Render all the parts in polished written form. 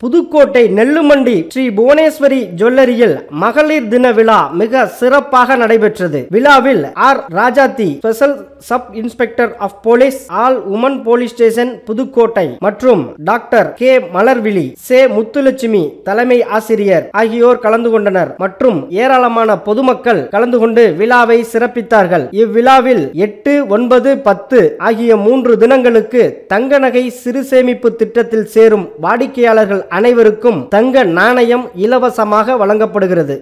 புதுக்கோட்டை நெல்லுமண்டி ஸ்ரீ புவனேஸ்வரி ஜுவல்லரியில் மகளிர் தின விழா மிக சிறப்பாக நடைபெற்றது. விழாவில் R Rajathi, special sub inspector of police, all woman police station Pudukkottai மற்றும் டாக்டர் கே மலர்விழி, சே முத்துலட்சுமி தலைமை ஆசிரியர் ஆகியோர் கலந்து கொண்டனர் மற்றும் ஏராளமான பொதுமக்கள் கலந்து கொண்டு விழாவை சிறப்பித்தார்கள். இவ்விழாவில் 8, 9, 10 ஆகிய 3 தினங்களுக்கு தங்க நகை சிறு சேமிப்பு திட்டத்தில் சேரும் வாடிக்கையாளர்கள் அனைவருக்கும் தங்க நாணயம் இலவசமாக வழங்கப்படுகிறது.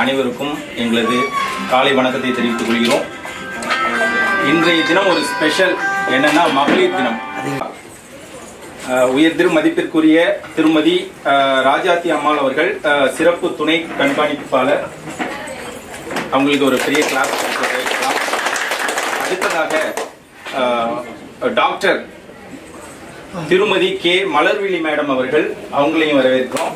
அனைவருக்கும் எங்களது காலை வணக்கத்தை தெரிவித்துக் கொள்கிறோம். இன்றைய தினம் ஒரு ஸ்பெஷல் என்னன்னா மகளிர் தினம். உயர் திரு மதிப்பிற்குரிய திருமதி ராஜாத்தி அம்மாள் அவர்கள் சிறப்பு துணை கண்காணிப்பாளர், அவங்களுக்கு ஒரு பெரிய கிளாஸ். அடுத்ததாக டாக்டர் திருமதி கே மலர்விழி மேடம் அவர்கள், அவங்களையும் வரவேற்கிறோம்.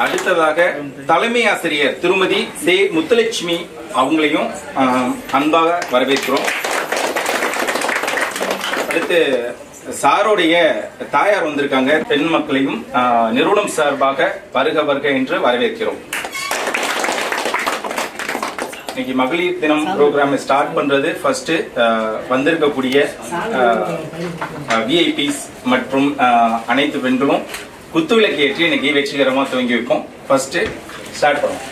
அடுத்ததாக தலைமை ஆசிரியர் திருமதி சே முத்துலட்சுமி அவங்களையும் அன்பாக வரவேற்கிறோம். அடுத்து சாரோடைய தாயார் வந்திருக்காங்க. பெண் மக்களையும் நிறுவனம் சார்பாக வருக வருக என்று வரவேற்கிறோம். இன்னைக்கு மகளிர் தினம் ப்ரோக்ராம் ஸ்டார்ட் பண்றது ஃபர்ஸ்ட் வந்திருக்கக்கூடிய விஐபிஸ் மற்றும் அனைத்து பெண்களும் குத்துவிளக்கு ஏற்றி இன்னைக்கு வெற்றிகரமா துவங்கி வைப்போம். ஃபர்ஸ்ட் ஸ்டார்ட் பண்ணுவோம்.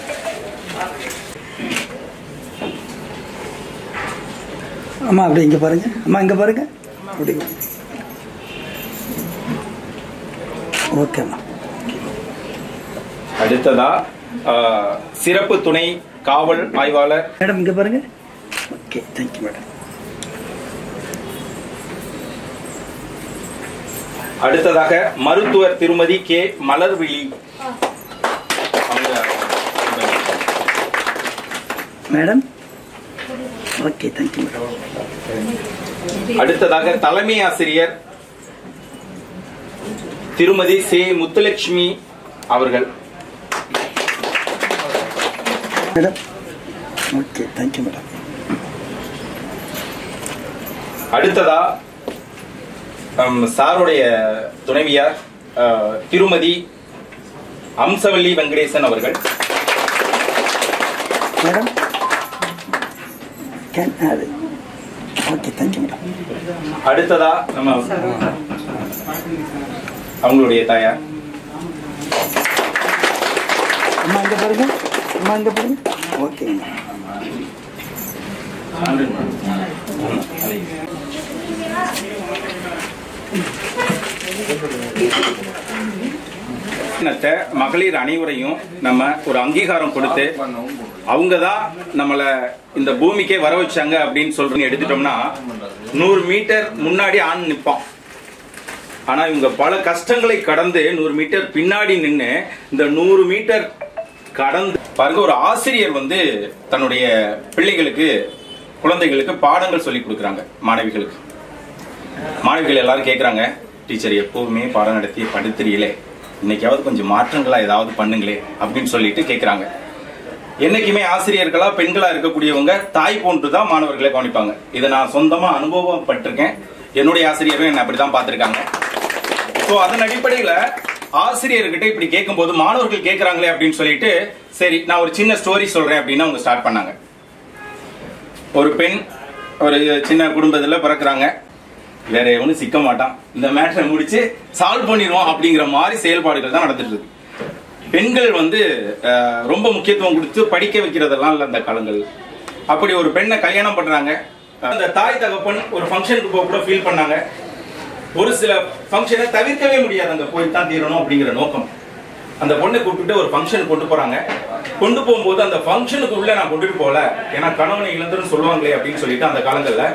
அம்மா அப்படி இங்க பாருங்க, அம்மா இங்க பாருங்க, அப்படி ஓகேம்மா. அடுத்ததா சிறப்பு துணை காவல் ஆய்வாளர் மேடம் இங்க பாருங்க. Okay, thank you madam. அடுத்ததாக மருத்துவர் திருமதி K Malarvizhi madam. Okay, thank you madam. அடுத்ததாக தலைமை ஆசிரியர் திருமதி சே முத்துலட்சுமி அவர்கள். மேடம். Okay, thank you madam. அடுத்ததா சாருடைய துணைவியார் திருமதி அம்சவல்லி வெங்கடேசன் அவர்கள். மேடம். Okay, thank you madam. அடுத்ததா நம்ம அவங்களுடைய தாயார். அம்மா இங்க பாருங்க, அம்மா இங்க பாருங்க. ஓகே. மகளிர் அனைவரையும் நம்ம ஒரு அங்கீகாரம் கொடுத்து அவங்கதான் நம்மள இந்த பூமிக்கே வர வச்சாங்க அப்படின்னு சொல்றீங்க. எடுத்துட்டோம்னா 100 மீட்டர் முன்னாடி ஆண் நிப்பான். ஆனா இவங்க பல கஷ்டங்களை கடந்து 100 மீட்டர் பின்னாடி நின்று இந்த 100 மீட்டர் கடந்து பாருங்க. ஒரு ஆசிரியர் வந்து தன்னுடைய பிள்ளைகளுக்கு குழந்தைகளுக்கு பாடங்கள் சொல்லி கொடுக்குறாங்க. மாணவிகள் எல்லாரும் கேட்கறாங்க, டீச்சர் எப்பவுமே பாடம் நடத்தி படித்திரியலே, இன்னைக்காவது கொஞ்சம் மாற்றங்களா ஏதாவது பண்ணுங்களே அப்படின்னு சொல்லிட்டு கேட்கறாங்க. என்னைக்குமே ஆசிரியர்களா பெண்களா இருக்கக்கூடியவங்க தாய் போன்றுதான் மாணவர்களை கவனிப்பாங்க. இதை நான் சொந்தமா அனுபவப்பட்டிருக்கேன். என்னுடைய ஆசிரியரும் என்ன அப்படிதான் பார்த்திருக்காங்க. சோ அதன் அடிப்படையில ஆசிரியர்கிட்ட இப்படி கேட்கும் போது மாணவர்கள் கேட்கறாங்களே அப்படின்னு சொல்லிட்டு, சரி நான் ஒரு சின்ன ஸ்டோரி சொல்றேன் அப்படின்னு அவங்க ஸ்டார்ட் பண்ணாங்க. ஒரு பெண் ஒரு சின்ன குடும்பத்துல பிறக்கிறாங்க. வேற எவனும் சிக்க மாட்டான், இந்த மேட்டரை முடிச்சு சால்வ் பண்ணிடுவோம் அப்படிங்கிற மாதிரி செயல்பாடுகள் தான் நடந்துட்டு இருக்கு. பெண்கள் வந்து ரொம்ப முக்கியத்துவம் கொடுத்து படிக்க வைக்கிறதெல்லாம் இல்ல அந்த காலங்கள். அப்படி ஒரு பெண்ணை கல்யாணம் பண்றாங்க. அந்த தாய் தகப்பன் ஒரு ஃபங்க்ஷனுக்கு போக கூட ஃபீல் பண்ணாங்க. ஒரு சில ஃபங்க்ஷனை தவிர்க்கவே முடியாது, அங்க போய் தான் தீரணும் அப்படிங்கிற நோக்கம். அந்த பொண்ணை கூப்பிட்டு ஒரு ஃபங்க்ஷனுக்கு கொண்டு போறாங்க. கொண்டு போகும்போது அந்த ஃபங்க்ஷனுக்கு உள்ள நான் கொண்டுட்டு போல, ஏன்னா கணவனை இழந்துன்னு சொல்லுவாங்களே அப்படின்னு சொல்லிட்டு அந்த காலங்கள்ல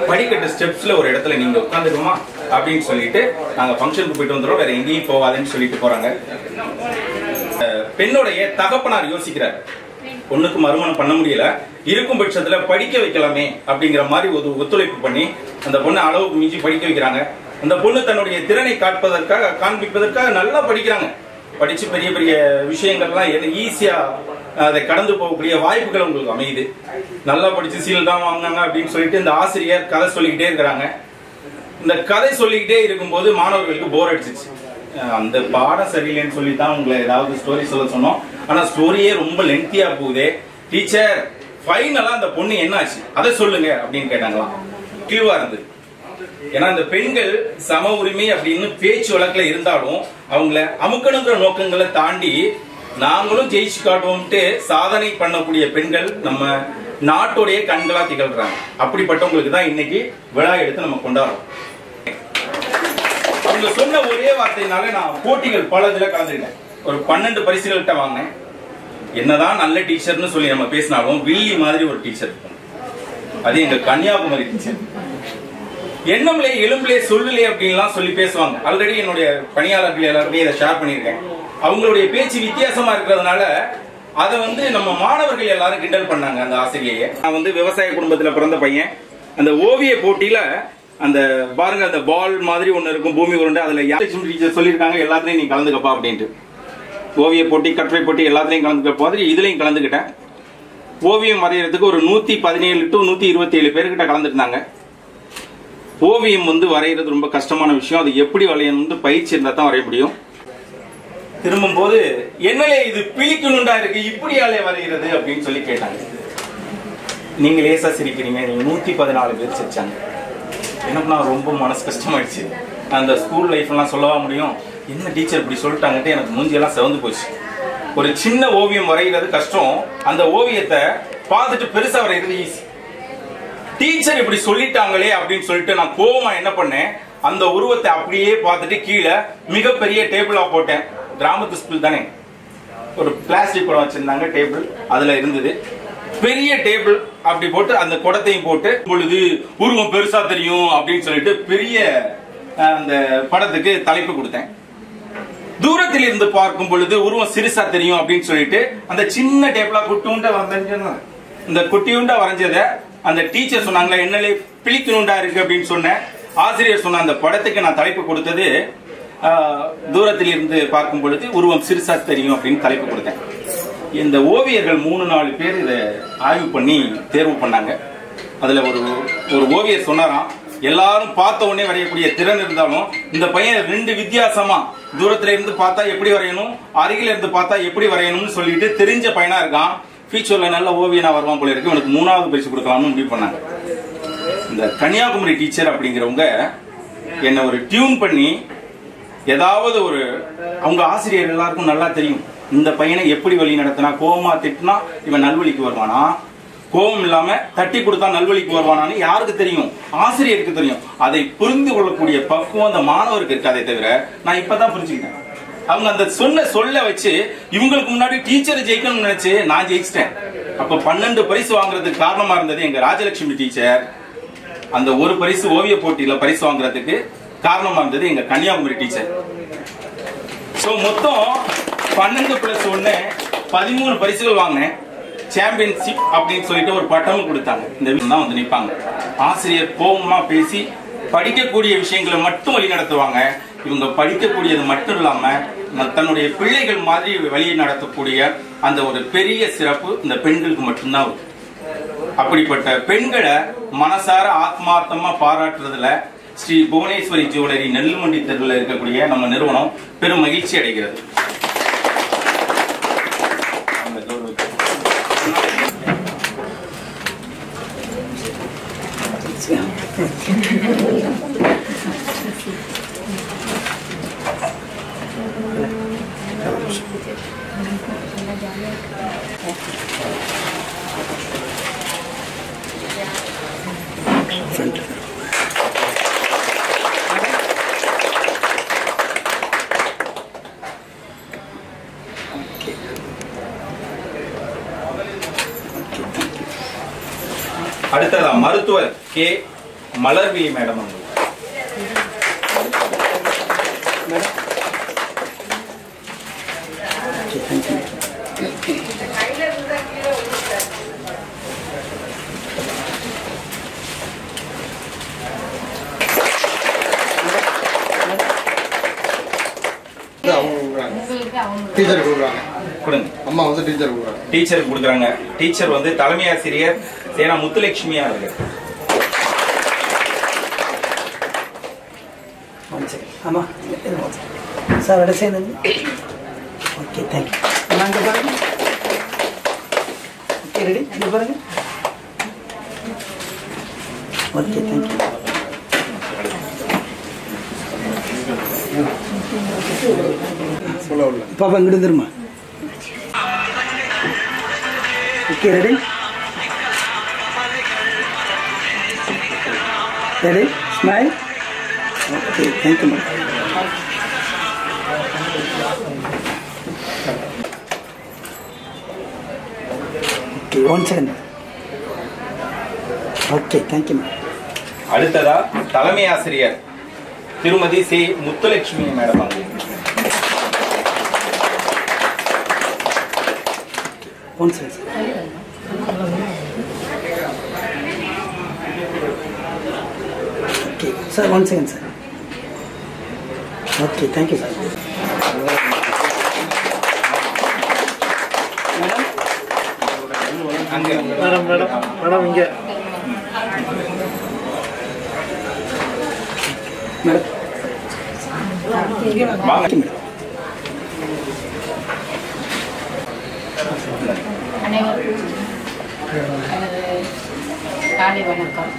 படிக்கட்டு ஸ்டெப்ஸ்ல ஒரு இடத்துல நீங்க உட்காந்துருமா அப்படின்னு சொல்லிட்டு நாங்க ஃபங்க்ஷனுக்கு போயிட்டு வந்துடும், வேற எங்கேயும் போவாதுன்னு சொல்லிட்டு போறாங்க. பெண்ணுடைய தகப்பனார் யோசிக்கிறார், பொண்ணுக்கு மறுமணம் பண்ண முடியல, இருக்கும் பட்சத்துல படிக்க வைக்கலாமே அப்படிங்கிற மாதிரி ஒரு ஒத்துழைப்பு பண்ணி அந்த பொண்ணை அளவுக்கு மிஞ்சி படிக்க வைக்கிறாங்க. அந்த பொண்ணு தன்னுடைய திறனை காண்பிப்பதற்காக நல்லா படிக்கிறாங்க. படிச்சு பெரிய பெரிய விஷயங்கள்லாம் ஈஸியா அதை கடந்து போகக்கூடிய வாய்ப்புகள் உங்களுக்கு அமையுது. நல்லா படிச்சு சீல் தான் வாங்கினாங்க அப்படின்னு சொல்லிட்டு இந்த ஆசிரியர் கதை சொல்லிக்கிட்டே இருக்கிறாங்க. இந்த கதை சொல்லிக்கிட்டே இருக்கும்போது மாணவர்களுக்கு போர் அடிச்சிச்சு. அந்த பாடம் சரியில்லைன்னு சொல்லி தான் உங்களை ஏதாவது ஸ்டோரி சொல்ல சொன்னோம். ஆனா ஸ்டோரியே ரொம்ப லென்த்தியா போகுது. டீச்சர் ஃபைனலா அந்த பொண்ணு என்ன ஆச்சு அதை சொல்லுங்க அப்படின்னு கேட்டாங்களாம். கிளிவா இருந்தது. ஏன்னா அந்த பெண்கள் சம உரிமை அப்படின்னு பேச்சு வழக்குல இருந்தாலும் அவங்கள அமுக்கணுங்கிற நோக்கங்களை தாண்டி நாங்களும் ஜெயிச்சு காட்டுவோம்ட்டு சாதனை பண்ணக்கூடிய பெண்கள் நம்ம நாட்டுடைய கண்களா திகழ்றாங்க. அப்படிப்பட்டவங்களுக்கு தான் இன்னைக்கு விழா எடுத்து நம்ம கொண்டாடுறோம். அவங்க சொன்ன ஒரே வார்த்தையினால நான் போட்டிகள் பல இதுல கலந்துக்கிட்டேன். ஒரு 12 பரிசுகள்கிட்ட வாங்கினேன். என்னதான் நல்ல டீச்சர்னு சொல்லி நம்ம பேசினாலும் வில்லி மாதிரி ஒரு டீச்சர் இருக்கும். அது எங்க கன்னியாகுமரி டீச்சர். எண்ணம்லே எலும்பிலே சொல்லுலே அப்படின்லாம் சொல்லி பேசுவாங்க. ஆல்ரெடி என்னுடைய பணியாளர்கள் எல்லாருமே இதை ஷேர் பண்ணியிருக்கேன். அவங்களுடைய பேச்சு வித்தியாசமா இருக்கிறதுனால அதை நம்ம மாணவர்கள் எல்லாரும் கிண்டல் பண்ணாங்க அந்த ஆசிரியையை. நான் விவசாய குடும்பத்துல பிறந்த பையன். அந்த ஓவிய போட்டியில அந்த பாருங்க அந்த பால் மாதிரி ஒண்ணு இருக்கும் பூமி உருண்டை, அதுல யாரும் டீச்சர் சொல்லியிருக்காங்க எல்லாத்துலயும் நீ கலந்துக்கப்பா அப்படின்ட்டு. ஓவிய போட்டி கட்டுரை போட்டி எல்லாத்துலயும் கலந்துக்க மாதிரி இதுலயும் கலந்துக்கிட்டேன். ஓவியம் வரைகிறதுக்கு ஒரு 117 to 127 பேர்கிட்ட கலந்துட்டாங்க. ஓவியம் வரைகிறது ரொம்ப கஷ்டமான விஷயம். அது எப்படி வரையணும்னு பயிற்சி இருந்தா தான் வரைய முடியும். திரும்பும் போது என்னலே இது பிழிக்கணுண்டா இருக்கு, இப்படியாலே வரைகிறது அப்படின்னு சொல்லி கேட்டாங்க. நீங்க லேசா சிரிக்கிறீங்க, நீங்க 114 பேர் சிரிச்சாங்க. எனக்கு நான் ரொம்ப மனசு கஷ்டமாயிடுச்சு. அந்த ஸ்கூல் லைஃப் எல்லாம் சொல்லவா முடியும், என்ன டீச்சர் இப்படி சொல்லிட்டாங்கட்டு எனக்கு மூஞ்சியெல்லாம் செவந்து போச்சு. ஒரு சின்ன ஓவியம் வரைகிறது கஷ்டம், அந்த ஓவியத்தை பார்த்துட்டு பெருசா வரைகிறது ஈஸி. டீச்சர் இப்படி சொல்லிட்டாங்களே அப்படின்னு சொல்லிட்டு நான் கோவமா என்ன பண்ணேன், அந்த உருவத்தை அப்படியே பார்த்துட்டு கீழே மிகப்பெரிய டேபிளா போட்டேன். கிராமத்து ஸ்கூல் தானே, ஒரு பிளாஸ்டிக் குடம் வச்சிருந்தாங்க, டேபிள் அதுல இருந்தது. பெரிய டேபிள் அப்படி போட்டு அந்த குடத்தையும் போட்டு பொழுது உருவம் பெருசா தெரியும் அப்படின்னு சொல்லிட்டு பெரிய அந்த படத்துக்கு தலைப்பு கொடுத்தேன். தூரத்தில் இருந்து பார்க்கும் பொழுது உருவம் சிறுசா தெரியும் அப்படின்னு சொல்லிட்டு அந்த சின்ன டேபிளா குட்டியுண்டா வரைஞ்சேன். இந்த குட்டியுண்டா வரைஞ்சத அந்த டீச்சர் சொன்னாங்களா என்னலே பிழிக்கணுண்டா இருக்கு அப்படின்னு சொன்ன ஆசிரியர் சொன்ன அந்த படத்துக்கு நான் தலைப்பு கொடுத்தது தூரத்தில் இருந்து பார்க்கும் பொழுது உருவம் சிறுசா தெரியும் அப்படின்னு தலைப்பு கொடுத்தேன். இந்த ஓவியர்கள் 3-4 பேர் இதை ஆய்வு பண்ணி தேர்வு பண்ணாங்க. அதுல ஒரு ஓவியர் சொன்னாராம், எல்லாரும் பார்த்த உடனே வரையக்கூடிய திறன் இருந்தாலும் இந்த பையன் 2 வித்தியாசமா தூரத்துல இருந்து பார்த்தா எப்படி வரையணும், அருகில இருந்து பார்த்தா எப்படி வரையணும்னு சொல்லிட்டு தெரிஞ்ச பையனா இருக்கான். ஃபியூச்சர்ல நல்ல ஓவியனா வருவான் போல இருக்கு, உனக்கு 3வது பரிசு கொடுக்கலாம்னு முடிவு பண்ணாங்க. இந்த கன்னியாகுமரி டீச்சர் அப்படிங்கிறவங்க என்ன ஒரு டியூன் பண்ணி ஏதாவது அவங்க ஆசிரியர் எல்லாருக்கும் நல்லா தெரியும் இந்த பையனை எப்படி வழி நடத்தினா, கோவமா திட்டினா இவன் நல்வழிக்கு வருவானா, கோபம் இல்லாம தட்டி கொடுத்தா நல்வழிக்கு வருவானான்னு யாருக்கு தெரியும், ஆசிரியருக்கு தெரியும். அதை புரிந்து கொள்ளக்கூடிய பக்குவம் அந்த மாணவருக்கு இருக்காதே தவிர நான் இப்பதான் புரிஞ்சுக்கிட்டேன். அவங்க அந்த சொல்ல வச்சு இவங்களுக்கு முன்னாடி டீச்சரை ஜெயிக்கணும்னு நினைச்சு நான் ஜெயிச்சிட்டேன். அப்ப 12 பரிசு வாங்குறதுக்கு காரணமா இருந்தது எங்க ராஜலட்சுமி டீச்சர். அந்த ஒரு பரிசு ஓவிய போட்டியில பரிசு வாங்குறதுக்கு காரணமா இருந்தது எங்க கன்னியாகுமரி டீச்சர். சோ மொத்தம் 12+1 13 பரிசுகள் வாங்கினேன். சாம்பியன்ஷிப் அப்படின்னு சொல்லிட்டு ஒரு பட்டமும் கொடுத்தாங்க. இந்த தான் நிற்பாங்க. ஆசிரியர் கோபமா பேசி படிக்கக்கூடிய விஷயங்களை மட்டும் வழி நடத்துவாங்க. இவங்க படிக்கக்கூடியது மட்டும் இல்லாம தன்னுடைய பிள்ளைகள் மாதிரி வழி நடத்தக்கூடிய அந்த ஒரு பெரிய சிறப்பு இந்த பெண்களுக்கு மட்டும்தான் இருக்கு. அப்படிப்பட்ட பெண்களை மனசார ஆத்மார்த்தமா பாராட்டுறதுல ஸ்ரீ புவனேஸ்வரி ஜுவல்லரி நெல்லுமண்டி தெருவில் இருக்கக்கூடிய நம்ம நிறுவனம் பெரும் மகிழ்ச்சி அடைகிறது. அடுத்ததா மருத்துவர் கே மலர்வி மேடம். டீச்சர் கொடுக்குறாங்க. அம்மா டீச்சர் கொடுக்குறாங்க. டீச்சர் கொடுக்குறாங்க. டீச்சர் தலைமை ஆசிரியர் சேனா முத்துலட்சுமி அவர்கள். ஆமா சார் அட சேர்ந்து. Okay thank you. நாங்க பாருங்க. ஓகே ரெடி இங்க பாருங்க. Okay thank you. பாப்பா இங்கிட்டு திரும்ப. Okay, ready ready smile. Okay, thank you madam. Okay, 1 second. Okay, thank you madam. அடுத்ததா தலைமை ஆசிரியர் திருமதி சி முத்துலட்சுமி மேடம் அவர்கள். 1 second. Okay sir, 1 second sir. Okay, thank you sir. அங்க மேடம் மேடம் மேடம் இங்கே மேடம் வாங்க. அனைவருக்கும் எனது காலை வணக்கம்.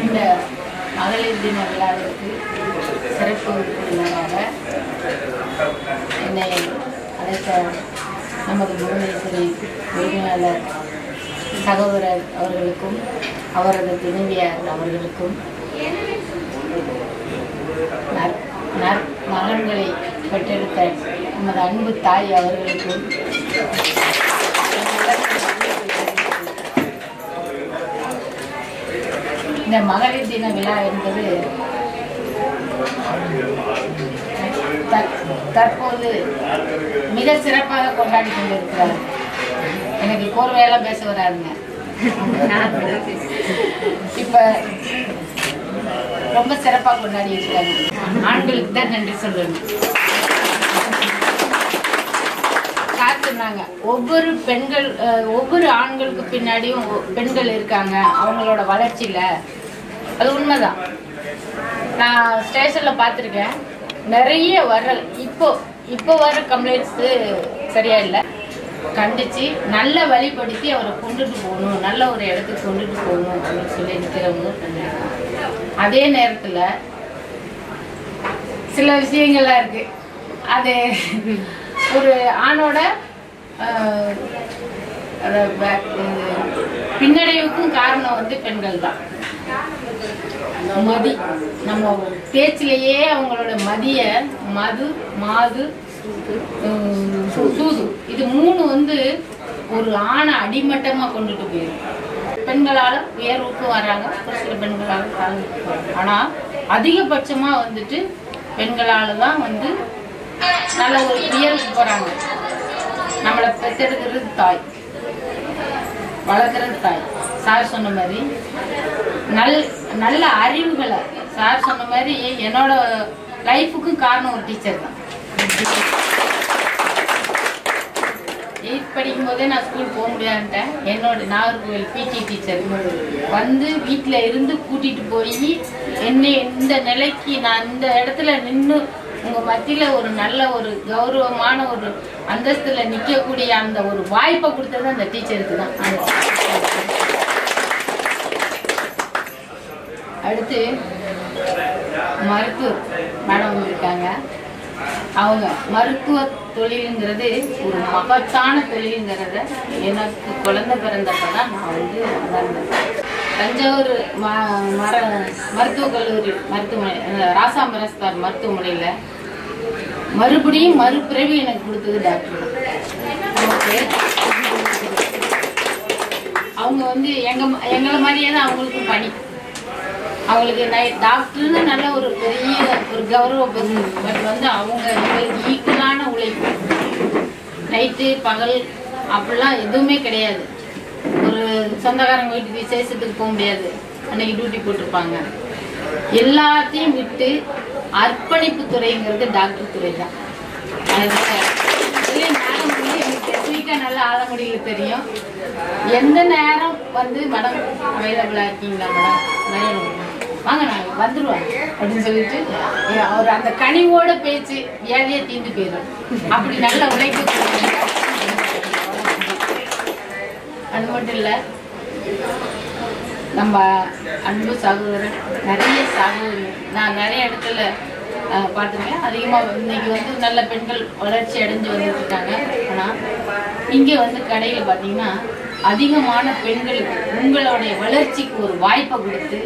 இந்த மகளிர் தின விழாவிற்கு சிறப்பு விருந்தினராக என்னை அழைத்த நமது புவனேஸ்வரி உரிமையாளர் சகோதரர் அவர்களுக்கும் அவரது துணைவியார் அவர்களுக்கும் மகன்களை பெற்றெடுத்த நமது அன்பு தாய் அவர்களுக்கும் இந்த மகளிர் தின விழா என்பது தற்போது மிக சிறப்பாக கொண்டாடி கொண்டிருக்கிறார். எனக்கு கோர்வையெல்லாம் பேச வராதுங்க. இப்ப ரொம்ப சிறப்பாக கொண்டாடி இருக்காங்க. ஆண்களுக்கு தான் நன்றி சொல்றேன். சொன்னாங்க ஒவ்வொரு ஆண்களுக்கு பின்னாடியும் பெண்கள் இருக்காங்க அவங்களோட வளர்ச்சியில. அது உண்மைதான். நான் ஸ்டேஷன்ல பார்த்துருக்கேன். நிறைய இப்போ வர கம்ப்ளைண்ட்ஸ் சரியா இல்லை. கண்டிச்சு நல்ல வழிபடுத்தி அவரை கொண்டுட்டு போகணும், நல்ல ஒரு இடத்துக்கு கொண்டுட்டு போகணும் அப்படின்னு சொல்லி நிற்கிறவங்க. அதே நேரத்துல சில விஷயங்கள்லாம் இருக்கு. அது ஒரு ஆணோட பின்னடைவுக்கும் காரணம் வந்து பெண்கள் தான். மதி, நம்ம பேச்சிலேயே அவங்களோட மதிய மது மாது சூது இது 3 வந்து ஒரு ஆணை அடிமட்டமா கொண்டுட்டு போயிடும். பெண்களால உயர்வுக்கும் வராங்க, ஒரு சில பெண்களால தாழ்வுக்கு வராங்க. ஆனா அதிகபட்சமா வந்துட்டு பெண்களால தான் வந்து நல்ல ஒரு உயர்வுக்கு போறாங்க. நம்மளை பெற்றெடுக்கிறது தாய், வளர்க்குறது தாய். சார் சொன்ன மாதிரி நல்ல அறிவுகளை சார் சொன்ன மாதிரி என்னோட லைஃபுக்கும் காரணம் ஒரு டீச்சர் தான். 8th படிக்கும் போதே நான் ஸ்கூல் போக முடியாதுட்டேன். என்னோட நாகர்கோவில் பிடி டீச்சர் வந்து வீட்டில் இருந்து கூட்டிட்டு போய் என்னை இந்த நிலைக்கு நான் இந்த இடத்துல நின்று உங்க மத்தியில ஒரு நல்ல ஒரு கௌரவமான ஒரு அந்தஸ்துல நிக்கக்கூடிய அந்த ஒரு வாய்ப்பை கொடுத்தது அந்த டீச்சருக்கு தான். அடுத்து மருத்துவர் மேடம் இருக்காங்க. அவங்க மருத்துவ தொழிலுங்கிறது ஒரு மகத்தான தொழிலுங்கிறத எனக்கு குழந்தை பிறந்தப்பதான் நான் வந்து உணர்ந்தேன். தஞ்சாவூர் மருத்துவக் கல்லூரி மருத்துவமனை ராசாமரஸ்தார் மருத்துவமனையில் மறுபடியும் மறுபிறவி எனக்கு கொடுத்தது டாக்டர். அவங்க வந்து எங்களை மாதிரியே தான் அவங்களுக்கும் பணி. அவங்களுக்கு டாக்டர்னு நல்ல ஒரு பெரிய ஒரு கௌரவம். பட் வந்து அவங்க ஈக்குவலான உழைப்பு. நைட்டு பகல் அப்படிலாம் எதுவுமே கிடையாது. ஒரு சொந்தக்காரங்க வீட்டுக்கு விசேஷத்துக்கு போக முடியாது, அன்னைக்கு டியூட்டி போட்டிருப்பாங்க. எல்லாத்தையும் விட்டு அர்ப்பணிப்பு துறைங்கிறது டாக்டர் துறை தான். அதனால எனக்கு டெக்னிக்காக நல்ல ஆலங்குடியில தெரியும். எந்த நேரம் வந்து மேடம் அவைலபிளா இருக்கீங்களா மேடம், வாங்க நாங்கள் வந்துடுவாங்க அப்படின்னு சொல்லிட்டு அவர் அந்த கனிவோட பேச்சு வியாதியே தீர்ந்து போயிடும். அப்படி நல்ல உழைப்பு. அது மட்டும் இல்லை, நம்ம அன்பு சகோதரர் நிறைய சகோதரர் நான் நிறைய இடத்துல பார்த்துருக்கேன். அதிகமாக இன்னைக்கு வந்து நல்ல பெண்கள் வளர்ச்சி அடைஞ்சு வந்துட்டு இருக்காங்க. ஆனால் இங்கே வந்து கடையில் பார்த்தீங்கன்னா அதிகமான பெண்களுக்கு உங்களுடைய வளர்ச்சிக்கு ஒரு வாய்ப்பை கொடுத்து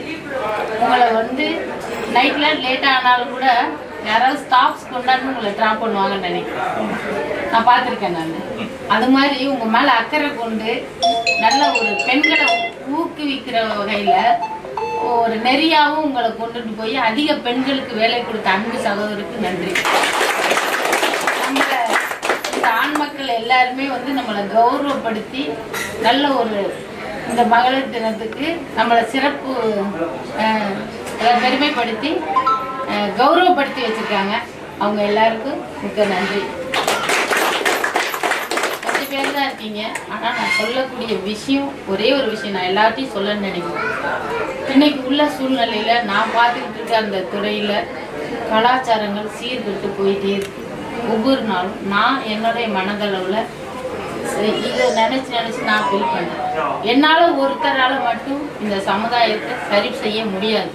உங்களை வந்து நைட்டில் லேட்டாக ஆனாலும் கூட யாராவது ஸ்டாஃப்ஸ் கொண்டாந்து உங்களை ட்ராப் பண்ணுவாங்கன்னு நினைக்கிறேன். நான் பார்த்துருக்கேன். நான் அது மாதிரி உங்கள் மேலே அக்கறை கொண்டு நல்ல ஒரு பெண்களை ஊக்குவிக்கிற வகையில் ஒரு நெறியாவும் உங்களை கொண்டுட்டு போய் அதிக பெண்களுக்கு வேலை கொடுத்த அன்பு சகோதரருக்கு நன்றி. நம்மளை இந்த ஆண் மக்கள் எல்லாருமே வந்து நம்மளை கௌரவப்படுத்தி நல்ல ஒரு இந்த மகளிர் தினத்துக்கு நம்மளை சிறப்பு பெருமைப்படுத்தி கௌரவப்படுத்தி வச்சிருக்காங்க. அவங்க எல்லாருக்கும் மிக்க நன்றி. கொஞ்சம் பேர் தான் இருக்கீங்க. ஆனால் நான் சொல்லக்கூடிய விஷயம் ஒரே ஒரு விஷயம் நான் எல்லாத்தையும் சொல்லணும்னு நினைக்கிறேன். இன்னைக்கு உள்ள சூழ்நிலையில நான் பார்த்துக்கிட்டு இருக்க அந்த துறையில கலாச்சாரங்கள் சீர்கெட்டு போயிட்டே இருக்கு. ஒவ்வொரு நாளும் நான் என்னுடைய மனதளவுல இதை நினைச்சு நான் ஃபீல் பண்றேன். என்னால ஒருத்தரால மட்டும் இந்த சமுதாயத்தை சரி செய்ய முடியாது.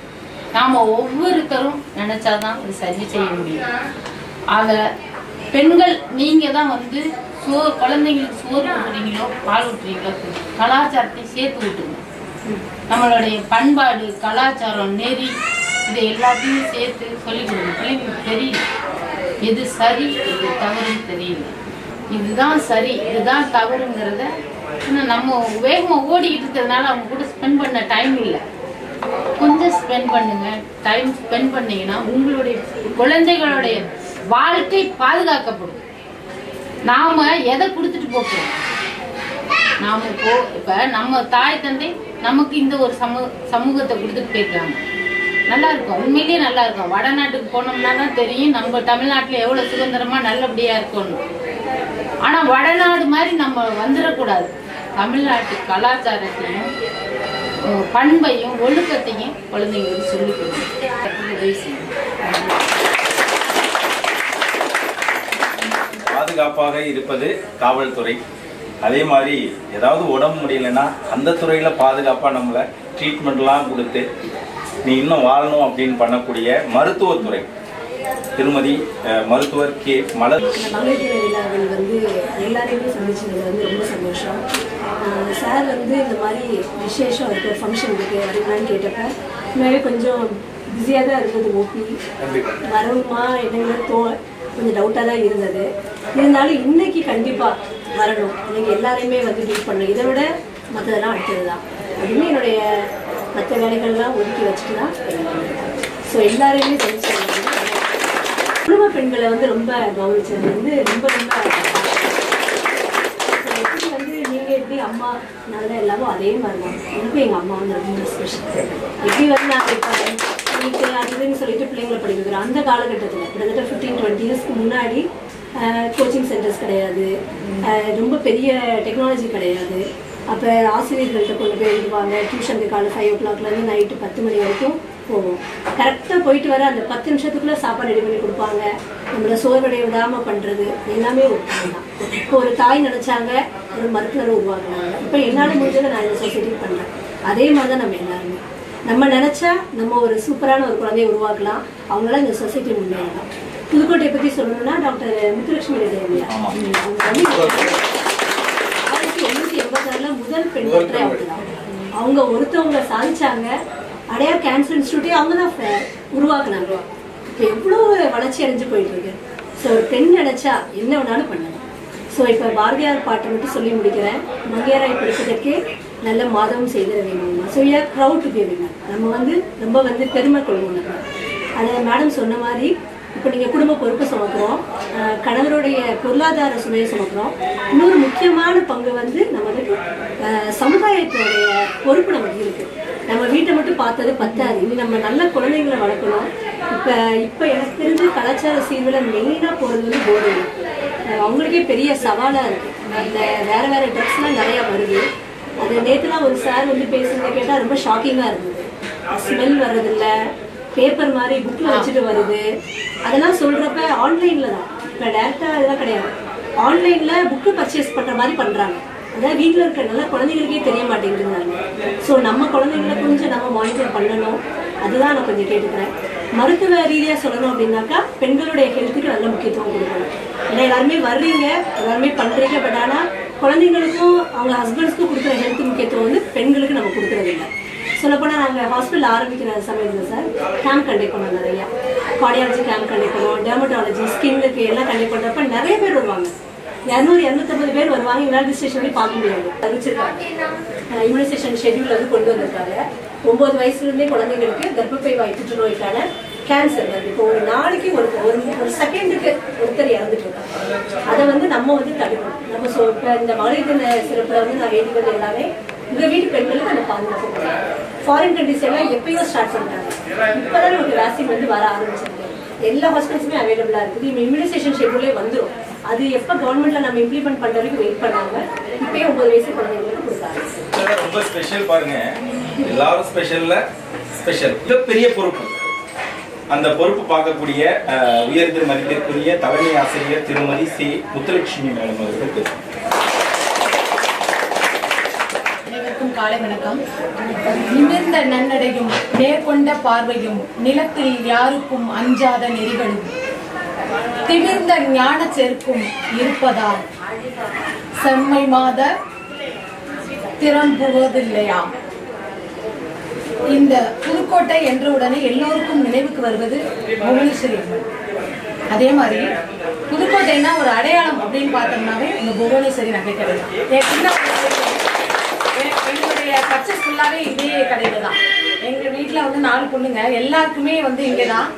நாம ஒவ்வொருத்தரும் நினைச்சாதான் இது சரி செய்ய முடியும். ஆக பெண்கள் நீங்க தான் வந்து குழந்தைங்களுக்கு சோறு ஊட்டுறீங்களோ பால் ஊட்டுறீங்களோ கலாச்சாரத்தை சேர்த்து விட்டுருங்க. நம்மளுடைய பண்பாடு கலாச்சாரம் நெறி இதை எல்லாத்தையும் சேர்த்து சொல்லிக் கொடுங்க. பிள்ளைங்களுக்கு தெரியல எது சரி எது தவறுன்னு தெரியல. இதுதான் சரி இதுதான் தவறுங்கிறத நம்ம வேகமாக ஓடிக்கிட்டு இருக்கிறதுனால அவங்க கூட ஸ்பெண்ட் பண்ண டைம் இல்லை. கொஞ்சம் ஸ்பெண்ட் பண்ணுங்க. டைம் ஸ்பெண்ட் பண்ணீங்கன்னா உங்களுடைய குழந்தைகளுடைய வாழ்க்கை பாதுகாக்கப்படும். நாம எதை கொடுத்துட்டு போகிறோம்? நாம இப்ப நம்ம தாய் தந்தை நமக்கு இந்த ஒரு சமூகத்தை கொடுத்துட்டு போயிருக்காங்க. நல்லா இருக்கும், உண்மையிலேயே நல்லா இருக்கும். வடநாட்டுக்கு போனோம்னா தான் தெரியும் நம்ம தமிழ்நாட்டுல எவ்வளவு சுதந்திரமா நல்லபடியா இருக்கணும். ஆனா வடநாடு மாதிரி நம்ம வந்துடக்கூடாது. தமிழ்நாட்டு கலாச்சாரத்தையும் பண்பையும் ஒழுக்கத்தையும் குழந்தைங்களுக்கு சொல்லிக் கொடுக்கணும். பாதுகாப்பாக இருப்பது காவல்துறை. அதே மாதிரி ஏதாவது உடம்பு முடியலன்னா அந்த துறையில பாதுகாப்பா நம்மளை ட்ரீட்மெண்ட்லாம் கொடுத்து நீ இன்னும் வாழணும் அப்படின்னு பண்ணக்கூடிய மருத்துவத்துறை திருமதி மருத்துவர் கே மலர். மகளிர் தின விழாவில் வந்து எல்லாரையுமே சந்திச்சது வந்து ரொம்ப சந்தோஷம். சார் வந்து இந்த மாதிரி விசேஷம் இருக்கு, ஃபங்க்ஷன் இருக்கு வரீங்களான்னு கேட்டப்ப முன்னாடி கொஞ்சம் பிஸியாக தான் இருந்தது. ஓபி வரணுமா என்னங்கிறது கொஞ்சம் டவுட்டாக தான் இருந்தது. இருந்தாலும் இன்னைக்கு கண்டிப்பாக வரணும். இன்னைக்கு எல்லாரையுமே வந்து மீட் பண்ணணும். இதை விட மற்றதெல்லாம் அடுத்தது தான். அதுவுமே என்னுடைய மற்ற வேலைகள்லாம் ஒதுக்கி வச்சுட்டு தான். ஸோ எல்லாரையுமே சந்திச்சு குடும்ப பெண்களை வந்து ரொம்ப கவனிச்சது வந்து ரொம்ப எப்படி வந்து நீங்கள் எப்படி அம்மா நல்லா எல்லாரும் அதே மாதிரி தான் எனக்கும் எங்கள் அம்மா வந்து ரொம்ப ஸ்பெஷல். எப்படி வந்து நான் இப்போ வீட்டு அதுன்னு சொல்லிட்டு பிள்ளைங்களை படிக்க வைக்கிறோம். அந்த காலகட்டத்தில் கிட்டத்தட்ட 15-20 இயர்ஸ்க்கு முன்னாடி கோச்சிங் சென்டர்ஸ் கிடையாது, ரொம்ப பெரிய டெக்னாலஜி கிடையாது. அப்போ ஆசிரியர்கள்ட்ட கொண்டு போய் எழுதுவாங்க. டியூஷனுக்கு காலை 5 o'clockலேருந்து நைட்டு 10 மணி வரைக்கும் போவோம். கரெக்டாக போயிட்டு வர அந்த 10 நிமிஷத்துக்குள்ளே சாப்பாடு ரெடி பண்ணி கொடுப்பாங்க. நம்மளை சோர்வடைய விடாமல் பண்ணுறது எல்லாமே ஒரு தாய் தான். இப்போ ஒரு தாய் நினச்சாங்க ஒரு மருத்துவரை உருவாக்குனாங்க. இப்போ என்னால் முடிஞ்சதை நான் இந்த சொசைட்டிக்கு பண்ணுறேன். அதே மாதிரி தான் நம்ம எல்லாருமே நம்ம நினச்சா நம்ம ஒரு சூப்பரான ஒரு குழந்தையை உருவாக்கலாம். அவங்களால இந்த சொசைட்டி முன்னேறலாம். புதுக்கோட்டையை பற்றி சொல்லணும்னா டாக்டர் முத்துலட்சுமி தேவியா அவங்க வந்து 1886 முதல் பெண் டாக்டரே அவங்க தான். அவங்க ஒருத்தவங்க சாதிச்சாங்க. அடையார் கேன்சர் இன்ஸ்டியூட்டே அவங்க தான் உருவாக்குனாங்க. இப்போ எவ்வளோ வளர்ச்சி அடைஞ்சு போயிட்டு இருக்கு. ஸோ ஒரு பெண் நினைச்சா என்ன வேணாலும் பண்ணலாம். ஸோ இப்போ பாரதியார் பாட்டை மட்டும் சொல்லி முடிக்கிறேன். மங்கையராய் படிப்பதற்கே நல்ல மாதவம் செய்திட வேணுமா. So we are proud to be women. நம்ம வந்து ரொம்ப வந்து பெருமை கொள்வோம். அதை மேடம் சொன்ன மாதிரி இப்போ நீங்கள் குடும்ப பொறுப்பை சுமக்கிறோம், கணவருடைய பொருளாதார சுமையை சுமக்கிறோம். இன்னொரு முக்கியமான பங்கு வந்து நமக்கு சமுதாயத்துடைய பொறுப்பு நமக்கு இருக்குது. நம்ம வீட்டை மட்டும் பார்த்தது பத்தாது. இனி நம்ம நல்ல குழந்தைங்களை வளர்க்கணும். இப்போ எனக்கு தெரிஞ்சு கலாச்சார சீர்வில் மெயினாக போகிறது வந்து போதை. அவங்களுக்கே பெரிய சவாலாக இருக்குது. அந்த வேறு வேறு ட்ரக்ஸ்லாம் நிறையா வருது. அது நேற்றுலாம் ஒரு சார் வந்து பேசுகிறத கேட்டால் ரொம்ப ஷாக்கிங்காக இருந்தது. ஸ்மெல் வர்றதில்லை, பேப்பர் மாதிரி புக்கில் வச்சுட்டு வருது. அதெல்லாம் சொல்கிறப்ப ஆன்லைனில் தான். இப்போ டேரெக்டாக அதெல்லாம் கிடையாது. ஆன்லைனில் புக்கு பர்ச்சேஸ் பண்ணுற மாதிரி பண்ணுறாங்க. அதாவது வீட்டில் இருக்கிற நல்ல குழந்தைங்களுக்கே தெரிய மாட்டேங்குதுங்க. ஸோ நம்ம குழந்தைங்களை கொஞ்சம் நம்ம மானிட்டர் பண்ணணும். அதுதான் நான் கொஞ்சம் கேட்டுக்கிறேன். மருத்துவ ரீதியாக சொல்லணும் அப்படின்னாக்கா பெண்களுடைய ஹெல்த்துக்கு நல்ல முக்கியத்துவம் கொடுக்கணும். ஏன்னா எல்லாருமே வர்றீங்க, எல்லாருமே பண்ணுறீங்க, பட் ஆனால் குழந்தைங்களுக்கும் அவங்க ஹஸ்பண்ட்ஸ்க்கும் கொடுக்குற ஹெல்த் முக்கியத்துவம் வந்து பெண்களுக்கு நம்ம கொடுக்குறது இல்லை. சொல்லப்போனால் நாங்கள் ஹாஸ்பிட்டல் ஆரம்பிக்கிற சமயத்தில் சார் கேம்ப் கண்டக்ட் பண்ணோம், நிறையா கார்டியாலஜி கேம்ப் கண்டக்ட் பண்ணுவோம், டெர்மட்டாலஜி, ஸ்கின்னுக்கு எல்லாம் கண்டக்ட் பண்ணுறப்ப நிறைய பேர் வருவாங்க. 200-250 பேர் வருவாங்க. எங்களால் ரிஜிஸ்ட்ரேஷன் போய் பார்க்க முடியாது. அறிவிச்சிருக்காங்க இம்யூனைசேஷன் ஷெட்யூல் வந்து கொண்டு வந்திருக்காங்க. 9 வயசுலேருந்தே குழந்தைங்களுக்கு கர்ப்பப்பை வாய் புற்றுநோய்க்கான கேன்சர் வருது. இப்போ ஒரு நாளைக்கு ஒரு செகண்டுக்கு ஒருத்தர் இறந்துட்டு இருக்காங்க. அதை வந்து நம்ம வந்து தடுக்கணும். நம்ம இப்போ இந்த மகளிர் தின சிறப்பில் வந்து நான் வேண்டியது எல்லாமே உங்கள் வீட்டு பெண்களுக்கு நம்ம பாதுகாப்பு பண்ணலாம். ஃபாரின் கண்ட்ரிஸ் எல்லாம் எப்பயோ ஸ்டார்ட் பண்ணிட்டாங்க. இப்போதான் நமக்கு வேக்சின் வந்து வர ஆரம்பிச்சிருக்கு. எல்லா ஹாஸ்பிட்டல்ஸுமே அவைலபிளாக இருக்குது. இம்யூனைசேஷன் ஷெட்யூலே வந்துடும். அது எப்போ கவர்மெண்ட்ல நம்ம இம்ப்ளிமெண்ட் பண்ற வரைக்கும் வெயிட் பண்ணாம இப்பயே 9 வயசு குழந்தைங்களுக்கு கொடுத்தாங்க. ரொம்ப ஸ்பெஷல் பாருங்க, எல்லாரும் ஸ்பெஷல்ல ஸ்பெஷல். இது பெரிய பொறுப்பு. அந்த பொறுப்பு பார்க்கக்கூடிய உயர் திரு மதிப்பிற்குரிய தலைமை ஆசிரியர் திருமதி சி முத்துலட்சுமி மேடம் அவர்களுக்கு காலை வணக்கம். நிமிர்ந்த நன்னடையும் நேர்கொண்ட பார்வையும் நிலத்தில் யாருக்கும் அஞ்சாத நெறிகளும் திமிர்ந்த ஞான செருக்கும் இருப்பதால் செம்மை மாத திறம்புவதில்லையா? இந்த புதுக்கோட்டை என்ற உடனே எல்லோருக்கும் நினைவுக்கு வருவது புவனேஸ்வரி அம்மன். அதே மாதிரி புதுக்கோட்டைன்னா ஒரு அடையாளம் அப்படின்னு பார்த்தோம்னாவே இந்த புவனேஸ்வரி நகை கடை தான். என்னுடைய பர்ச்சேஸ் ஃபுல்லாவே இதே கடையில தான். எங்க வீட்டுல வந்து 4 பொண்ணுங்க, எல்லாருக்குமே வந்து இங்கதான்.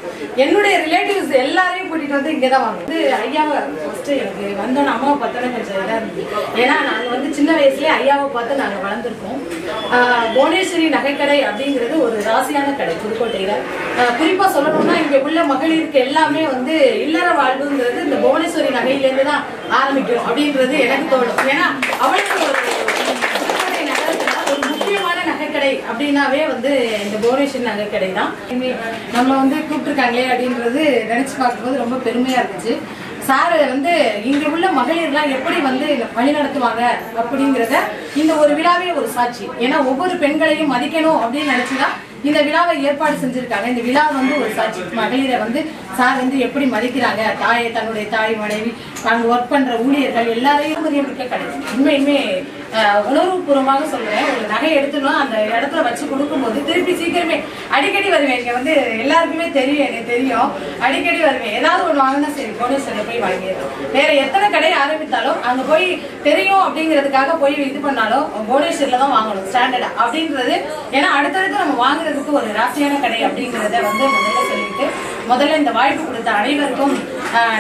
என்னுடைய ரிலேட்டிவ்ஸ் எல்லாரையும் கூட்டிட்டு வந்து இங்கதான் வாங்க. ஐயாவை ஃபர்ஸ்ட் எனக்கு வந்தோன்னு அம்மாவை பார்த்தோன்னே கொஞ்சம் இதா இருந்தது. ஏன்னா நாங்க வந்து சின்ன வயசுலயே ஐயாவை பார்த்து நாங்க வளர்ந்துருக்கோம். புவனேஸ்வரி நகைக்கடை அப்படிங்கிறது ஒரு ராசியான கடை புதுக்கோட்டையில. குறிப்பா சொல்லணும்னா இங்க உள்ள மகளிருக்கு எல்லாமே வந்து இல்லற வாழ்வுங்கிறது இந்த புவனேஸ்வரி நகையிலேருந்து தான் ஆரம்பிக்கும் அப்படின்றது எனக்கு தோணும். ஏன்னா அவளுக்கு ஒரு முக்கியமான நகைக்கடை அப்படின்னாவே வந்து இந்த புவனேஸ்வரி நகைக்கடை தான். நம்ம வந்து கூப்பிட்டுருக்காங்களே அப்படின்றது நினைச்சு பார்க்கும்போது ரொம்ப பெருமையா இருந்துச்சு. சார் வந்து இங்க உள்ள மகளிர்லாம் எப்படி வந்து வழி நடத்துவாங்க அப்படிங்கிறத இந்த ஒரு விழாவே ஒரு சாட்சி. ஏன்னா ஒவ்வொரு பெண்களையும் மதிக்கணும் அப்படின்னு நினைச்சுதான் இந்த விழாவை ஏற்பாடு செஞ்சிருக்காங்க. இந்த விழா வந்து ஒரு சாட்சி. மகளிரை வந்து சார் வந்து எப்படி மதிக்கிறாங்க, தன்னுடைய தாய், மனைவி, அங்க ஒர்க் பண்ற ஊழியர்கள் எல்லாரையும் மிக்க கிடையாது. உண்மையுமே உணர்வுபூர்வமாக சொல்றேன். ஒரு நகை எடுத்துனோம் அந்த இடத்துல வச்சு கொடுக்கும்போது திருப்பி சீக்கிரமே அடிக்கடி வருவேன். இங்க வந்து எல்லாருக்குமே தெரியும், எனக்கு தெரியும், அடிக்கடி வருவேன். ஏதாவது ஒண்ணு வாங்கினா சரி புவனேஸ்வரில போய் வாங்கிடுறோம். வேற எத்தனை கடை ஆரம்பித்தாலும் அங்க போய் தெரியும் அப்படிங்கிறதுக்காக போய் இது பண்ணாலும் புவனேஸ்வரில தான் வாங்கணும் ஸ்டாண்டர்டா அப்படின்றது. ஏன்னா அடுத்தடுத்து நம்ம வாங்குறதுக்கு ஒரு ராசியான கடை அப்படிங்கிறத வந்து முதல்ல சொல்லிட்டு முதல்ல இந்த வாய்ப்பு கொடுத்த அனைவருக்கும்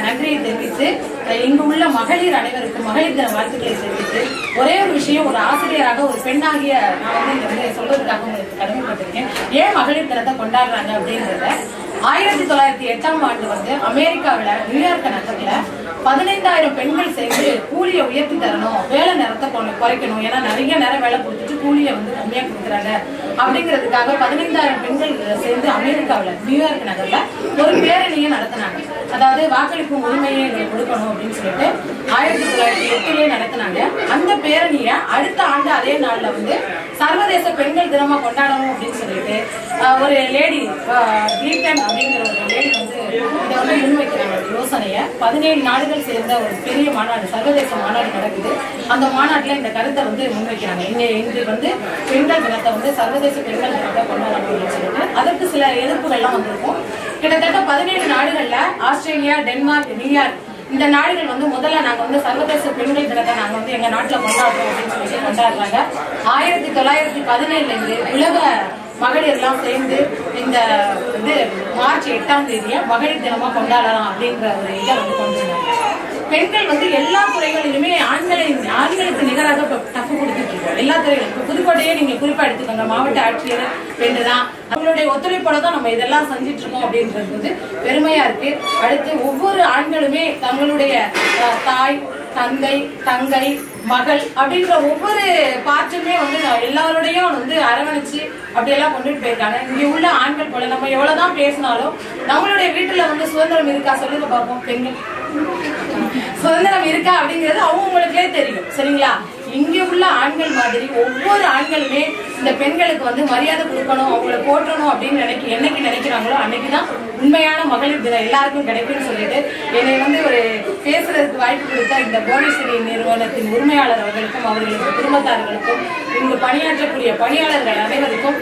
நன்றியை தெரிவித்து இங்கு உள்ள மகளிர் அனைவருக்கும் மகளிர் தின வாழ்த்துக்களை தெரிவித்து ஒரே ஒரு விஷயம், ஒரு ஆசிரியராக ஒரு பெண்ணாகிய நான் வந்து இங்க வந்து சொல்வதற்காக உங்களுக்கு கடமைப்பட்டிருக்கேன். ஏன் மகளிர் தினத்தை கொண்டாடுறாங்க அப்படின்றத 1908ஆம் ஆண்டு வந்து அமெரிக்காவில நியூயார்க் நகரத்துல 15,000 பெண்கள் சேர்ந்து கூலியை உயர்த்தி தரணும், வேலை நேரத்தை குறைக்கணும். ஏன்னா நிறைய நேரம் வேலை கொடுத்துட்டு கூலியை வந்து கம்மியா கொடுக்குறாங்க அப்படிங்கிறதுக்காக 15,000 பெண்கள் சேர்ந்து அமெரிக்காவில நியூயார்க் நகர்ல ஒரு பேரணியை நடத்தினாங்க. அதாவது வாக்களிக்கும் உரிமையை எங்களுக்கு கொடுக்கணும் அப்படின்னு சொல்லிட்டு 1908 நடத்தினாங்க. அந்த பேரணியை அடுத்த ஆண்டு அதே நாள்ல வந்து சர்வதேச பெண்கள் தினமா கொண்டாடணும் அப்படின்னு சொல்லிட்டு ஒரு லேடி கிளீட்டன் அப்படிங்கிற ஒரு லேடி வந்து இதை வந்து முன்வைக்கிறாங்க யோசனையை. 17 நாடுகள் சேர்ந்த ஒரு பெரிய மாநாடு, சர்வதேச மாநாடு நடக்குது. அந்த மாநாட்டுல இந்த கருத்தை வந்து முன்வைக்கிறாங்க. இன்று வந்து பெண்கள் தினத்தை வந்து சர்வதேச பெண்கள் தினத்தை கொண்டாடணும் அப்படின்னு சொல்லிட்டு அதற்கு சில எதிர்ப்புகள்லாம் வந்திருக்கும். கிட்டத்தட்ட 17 நாடுகள்ல ஆஸ்திரேலியா, டென்மார்க், நியூயார்க் இந்த நாடுகள் வந்து முதல்ல நாங்க வந்து சர்வதேச பெண்கள் தினத்தை நாங்க வந்து எங்க நாட்டுல கொண்டாடுறோம் அப்படின்னு சொல்லிட்டு கொண்டாடுறாங்க. 1917 இருந்து உலக மகளிர்லாம் சேர்ந்து இந்த இது மார்ச் 8ஆம் தேதியை மகளிர் தினமா கொண்டாடலாம் அப்படின்ற ஒரு இதை வந்து கொண்டு வந்தாங்க. பெண்கள் வந்து எல்லா துறைகளிலுமே ஆண்களுக்கு நிகராக டஃப் கொடுத்துட்டு இருக்கோம். எல்லா துறைகளும் புதுக்கோட்டையே நீங்க குறிப்பா எடுத்துக்கோங்க, மாவட்ட ஆட்சியர் பெண்ணு தான். அவங்களுடைய ஒத்துழைப்போட தான் நம்ம இதெல்லாம் செஞ்சிட்டு இருக்கோம் அப்படின்றது வந்து பெருமையா இருக்கு. அடுத்து ஒவ்வொரு ஆண்களுமே தங்களுடைய தாய், தந்தை, தங்கை, மகள் அப்படின்ற ஒவ்வொரு பார்ட்டுமே வந்து எல்லாரோடையும் வந்து அரவணைச்சு அப்படியெல்லாம் கொண்டுட்டு போயிருக்காங்க. இங்க உள்ள ஆண்கள் போல நம்ம எவ்வளவுதான் பேசினாலும் நம்மளுடைய வீட்டுல வந்து சுதந்திரம் இருக்கா சொல்லுங்க பார்ப்போம். பெண்கள் சுதந்திரம் இருக்கா அப்படிங்கிறது அவங்களுக்கே தெரியும். சரிங்களா? இங்கே உள்ள ஆண்கள் மாதிரி ஒவ்வொரு ஆண்களுமே இந்த பெண்களுக்கு வந்து மரியாதை கொடுக்கணும், அவங்களை போற்றணும் அப்படின்னு என்னைக்கு நினைக்கிறாங்களோ அன்னைக்குதான் உண்மையான மகளிர் தினம் எல்லாருக்கும் கிடைக்கும்னு சொல்லிட்டு என்னை வந்து ஒரு பேசுறதுக்கு வாய்ப்பு கொடுத்த இந்த புவனேஸ்வரி நிறுவனத்தின் உரிமையாளர் அவர்களுக்கும் அவர்களுக்கு குடும்பத்தார்களுக்கும் இங்கு பணியாற்றக்கூடிய பணியாளர்கள் அனைவருக்கும்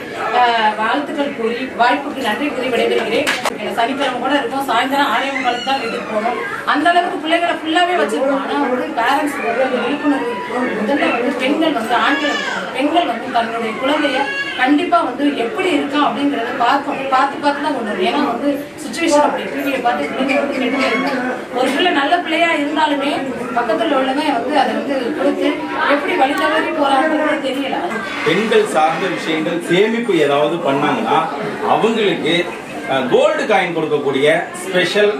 வாழ்த்துக்கள் கூறி வாய்ப்புக்கு நன்றி கூறி விடைபெறுகிறேன். சனிக்கிழமை கூட இருக்கும், சாயந்தரம் 6:45 தான் வீட்டுக்கு போகணும். அந்த அளவுக்கு பிள்ளைகளை ஃபுல்லாவே வச்சிருக்கோம். ஆனா வந்து பேரண்ட்ஸ் விழிப்புணர்வு முதல்ல வந்து பெண்கள் வந்து தன்னுடைய குழந்தைய கண்டிப்பா வந்து எப்படி இருக்கா அப்படிங்கறத பார்த்து தான் கொண்டு வரும். ஏன்னா வந்து சுச்சுவேஷன் அப்படி டிவியை பார்த்து பிள்ளைங்க வந்து கெட்டு இருக்கும். ஒரு பிள்ளை நல்ல பிள்ளையா இருந்தாலுமே பக்கத்துல உள்ளவங்க வந்து அதை வந்து கொடுத்து எப்படி வழி தவறி போறாங்கன்னு தெரியல. பெண்கள் சார்ந்த விஷயங்கள் சேமிப்பு ஏதாவது பண்ணாங்கன்னா அவங்களுக்கு கோல்டு காயின் கொடுக்கக்கூடிய ஸ்பெஷல்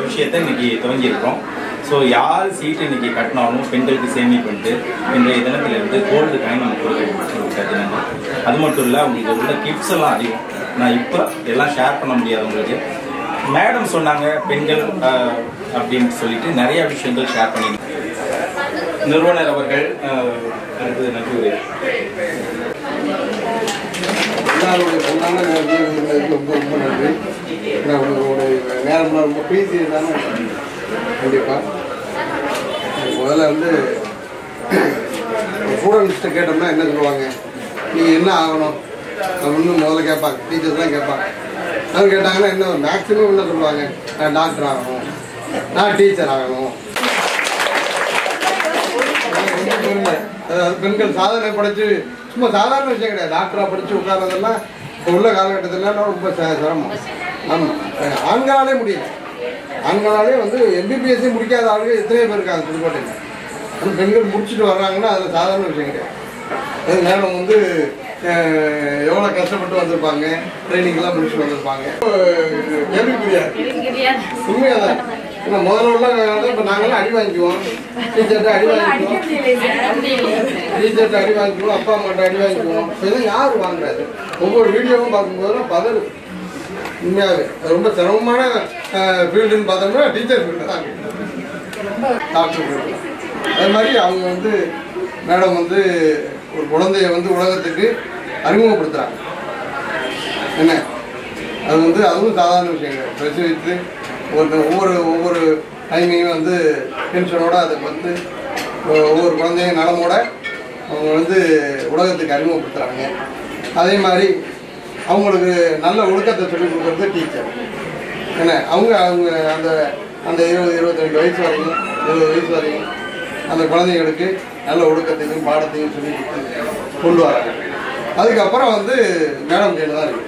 விஷயத்தை இன்னைக்கு துவங்கியிருக்கிறோம். ஸோ யார் சீட்டு இன்னைக்கு கட்டினாலும் பெண்களுக்கு சேமிப்புன்ட்டு இன்றைய தினத்திலிருந்து கோல்டு காயின் நம்ம கொடுக்க. அது மட்டும் இல்லை, உங்களுக்கு உள்ள கிஃப்ட்ஸ் எல்லாம் அதிகம். நான் இப்போ எல்லாம் ஷேர் பண்ண முடியாது உங்களுக்கு. மேடம் சொன்னாங்க பெண்கள் அப்படின்னு சொல்லிட்டு நிறைய விஷயங்கள் ஷேர் பண்ணியிருந்தேன். நிறுவனர் அவர்கள் அடுத்தது நன்றி. எல்லாருடைய பொண்ணான ரொம்ப ரொம்ப நன்றி. உங்களுடைய நேரம் ரொம்ப பேசி தானே கண்டிப்பாக. முதல்ல வந்து ஸ்டூடெண்ட்ஸ்கிட்ட கேட்டோம்னா என்ன சொல்லுவாங்க, நீங்கள் என்ன ஆகணும் அப்படின்னு முதல்ல கேட்பாங்க. டீச்சர்ஸ்லாம் கேட்பாங்க. அவங்க கேட்டாங்கன்னா என்ன மேக்ஸிமம் என்ன சொல்லுவாங்க, நான் டாக்டர் ஆகணும், நான் டீச்சர் ஆகணும். அதாவது பெண்கள் சாதனை படைச்சு சும்மா சாதாரண விஷயம் கிடையாது. டாக்டராக படித்து உட்கார்றதெல்லாம் இப்போ உள்ள காலகட்டத்தில் ரொம்ப சிரமம். ஆமாம், ஆண்களாலே முடியல. ஆண்களாலே வந்து எம்பிபிஎஸ்சி முடிக்காத ஆளுங்க எத்தனையோ பேர் இருக்காங்க புதுக்கோட்டையில். அது பெண்கள் முடிச்சுட்டு வர்றாங்கன்னா அதில் சாதாரண விஷயம் கிடையாது. அது நேரம் வந்து எவ்வளோ கஷ்டப்பட்டு வந்திருப்பாங்க, ட்ரைனிங்லாம் முடிச்சுட்டு வந்திருப்பாங்க. கேள்விக்குரியா உண்மையாக தான். ஏன்னா முதல்ல இப்போ நாங்களாம் அடி வாங்கிக்குவோம், டீச்சர்கிட்ட அடி வாங்கிக்குவோம், அப்பா அம்மாட்ட அடி வாங்கிக்குவோம். இப்போ இதெல்லாம் யார் வாங்குறாரு? ஒவ்வொரு வீடியோவும் பார்க்கும்போதெல்லாம் பதறு. உண்மையாகவே ரொம்ப சிரமமான ஃபீல்டுன்னு பார்த்தோம்னா டீச்சர் ஃபீல்டு தான், டாக்டர் ஃபீல்டு. அது மாதிரி அவங்க வந்து மேடம் வந்து ஒரு குழந்தைய வந்து உலகத்துக்கு அறிமுகப்படுத்துகிறாங்க. என்ன அது வந்து அதுவும் சாதாரண விஷயங்கள். பிரசவித்து ஒவ்வொரு டைமையும் வந்து டென்ஷனோட அதை வந்து ஒவ்வொரு குழந்தையும் நலமோட அவங்க வந்து உலகத்துக்கு அறிமுகப்படுத்துகிறாங்க. அதே மாதிரி அவங்களுக்கு நல்ல ஒழுக்கத்தை சொல்லிக் கொடுக்குறது டீச்சர். என்ன அவங்க அந்த அந்த 20-22 வயசு வரையும் 20 வயசு வரையும் அந்த குழந்தைங்களுக்கு நல்ல ஒழுக்கத்தையும் பாடத்தையும் சொல்லி கொண்டு வராங்க. அதுக்கப்புறம் வந்து மேடம் கையில் தான் இருக்கு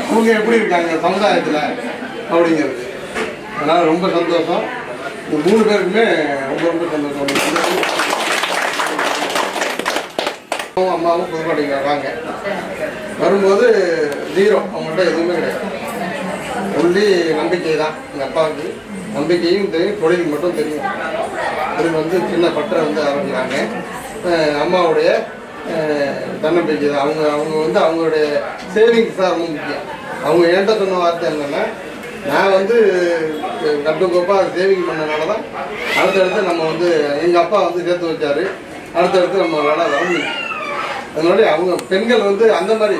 அவங்க எப்படி இருக்காங்க சமுதாயத்தில் அப்படிங்கிறது. அதனால் ரொம்ப சந்தோஷம். 3 பேருக்குமே ரொம்ப ரொம்ப சந்தோஷம். அம்மாவும் புதுக்கோட்டைக்கு வர்றாங்க. வரும்போது ஜீரோ, அவங்கள்ட்ட எதுவுமே கிடையாது. ஒன்லி நம்பிக்கை தான். எங்கள் அப்பாவுக்கு நம்பிக்கையும் தெரியும், தொழில் மட்டும் தெரியும். தொழில் வந்து சின்ன பட்டறை வந்து ஆரம்பிக்கிறாங்க. அம்மாவுடைய தன்னம்பிக்கை தான். அவங்க வந்து அவங்களுடைய சேவிங்ஸ் தான் ரொம்ப முக்கியம். அவங்க என்கிட்ட சொன்ன வார்த்தை என்னென்னா, நான் வந்து கட்டுக்கோப்பாக சேவிங் பண்ணனால தான் அடுத்தடுத்து நம்ம வந்து எங்கள் அப்பா வந்து சேர்த்து வச்சார், அடுத்தடுத்து நம்மளால வர முடியும். அதனால அவங்க பெண்கள் வந்து அந்த மாதிரி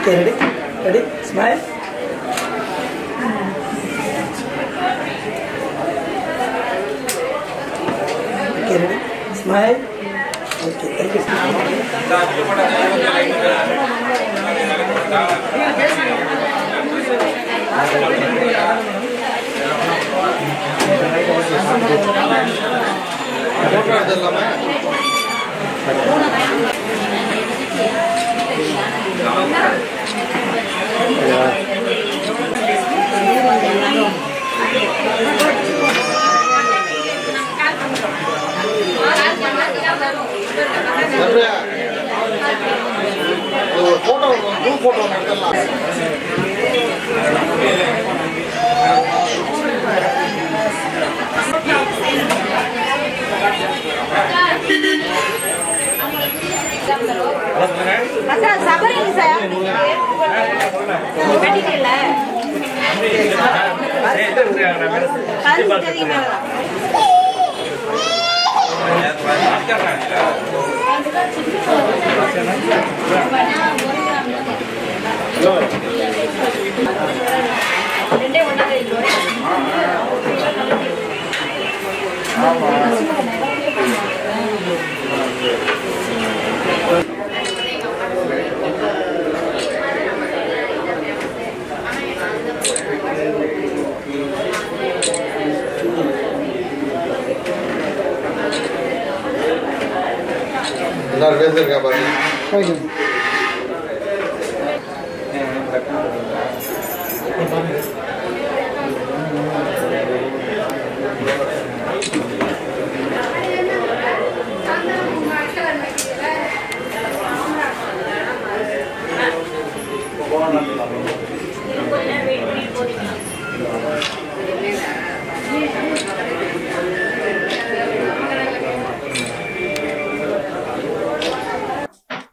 Okay, ready? Ready? Smile. Okay, ready? Smile. Okay, thank you. Sampai photo எடுத்துடலாம். எல்லாரும் பேசிருக்கா பாருங்க.